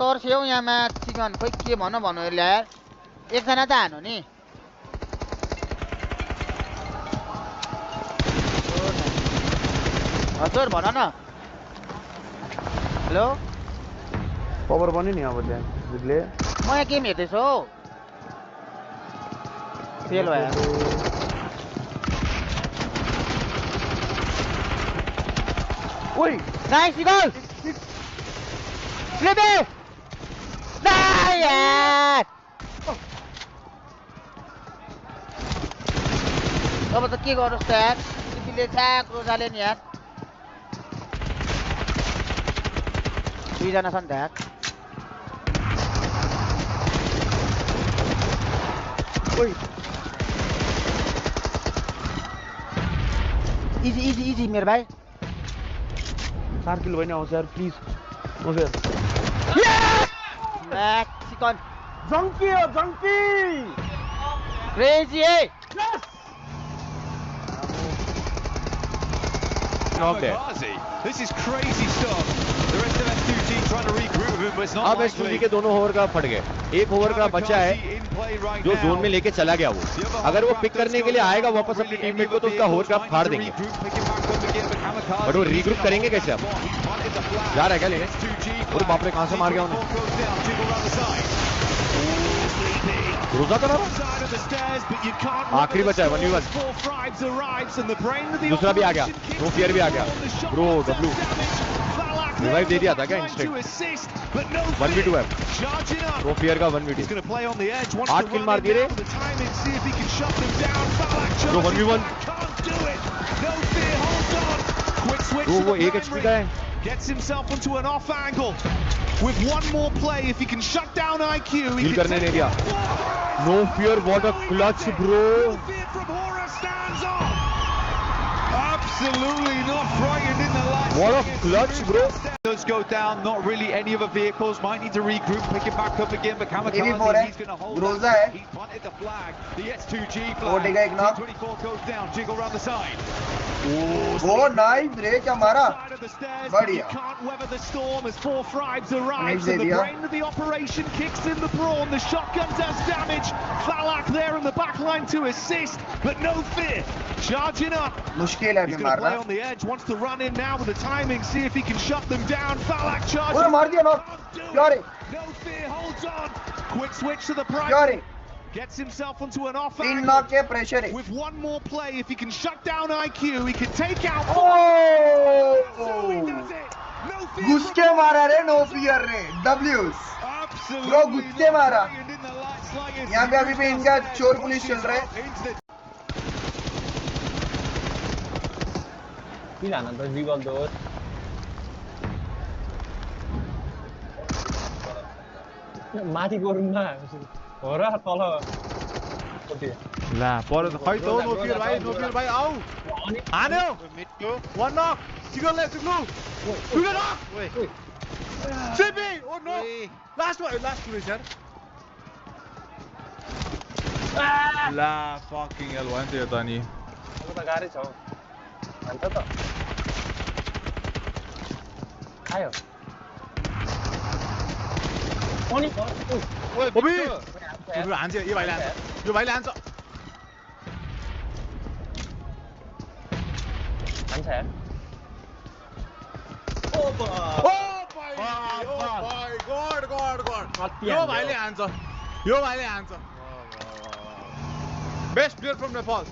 तर्स्यौ यहाँ match chicken खोइ के भन्नु यार एकजना त हान्नु नि हजुर भन न हेलो कभर पनि नि अब त्यहाँ जितले म यहाँ गेम हेर्दैछु हौ फेल भयो ओइ नाइस गोल ले दे नाइ यार अब त के गरोस् त यार तिमीले छ्याक रोजाले नि यार दुईजना छन् त यार ओइ इजी इजी इजी मेरो भाइ 4 किल भइन आउँछ यार please no fair chicken junkie हो जंकी क्रेजी है This is crazy stuff. The rest of S2G trying to regroup with him, but it's not अब S2G के दोनों ओवर का फट गए एक ओवर का बचा है जो जोन में लेके चला गया वो अगर वो पिक करने के लिए आएगा वापस अपने टीममेट को तो उसका ओवर का फाड़ देंगे बट वो रीग्रुप करेंगे कैसे अब जा रहा है क्या लेने और बाप रे कहां से मार गया उन्हें रोजा करा आखिरी बचा है 1v1 दूसरा भी आ गया नो फियर भी आ गया ब्रो डब्ल्यू रिवाइव दे दिया था क्या इंस्टेंट 1v2 है नो फियर का 1v2 8 किल मार दिए रे ब्रो 1v1 ब्रो वो 1 HP का है Gets himself into an off angle with one more play. If he can shut down IQ, he can करने नहीं दिया. No fear, what a clutch, bro. No fear from Hora stands up. Absolutely not frightened in the last. What a clutch, bro. Does go down. Not really any other vehicles. Might need to regroup, pick it back up again. But Kamikaze, he's going to hold. Groza he planted the flag. The S2G flag. 24 goes down. Jiggle around the side. वो nice रे क्या मारा बढ़िया can't weather the storm as 4 Thrives arrives and the brain of the operation kicks in the brawn. The shotgun does damage. Falak there in the back line to assist, but no fear. Charging up. मुश्किल है He's going to play on the edge. Wants to run in now with the timing. See if he can shut them down. Falak charges. मार दिया knock यार No fear. Holds on. Quick switch to the prime. यार Gets himself onto an off तीन angle. Knock के pressure है With one more play, if he can shut down IQ, he can take out. Oh! घुस के मारा रे no fear रे W's bro घुस के मारा यहाँ पे अभी भी इनका चोर पुलिस चल रहा है किन त जिगल दोस्त माथि गरुङमा हो र तल ला पर खै त नो फियर भाइ आऊ हान्यो वन नक चिकनले टुक्लु टुके नक सिपी ओ नो लास्ट टुरेस यार ला फकिङ हेल भयो नि त्यो त नि त गाह्रै छ हान्छ त आयो अनि ओबी यो हान्छ यो भाइले हान्छ यो भाइले हान्छ हान्छ यार ओ भाइ गॉड यो भाइले हान्छ बेस्ट प्लेयर फ्रम नेपाल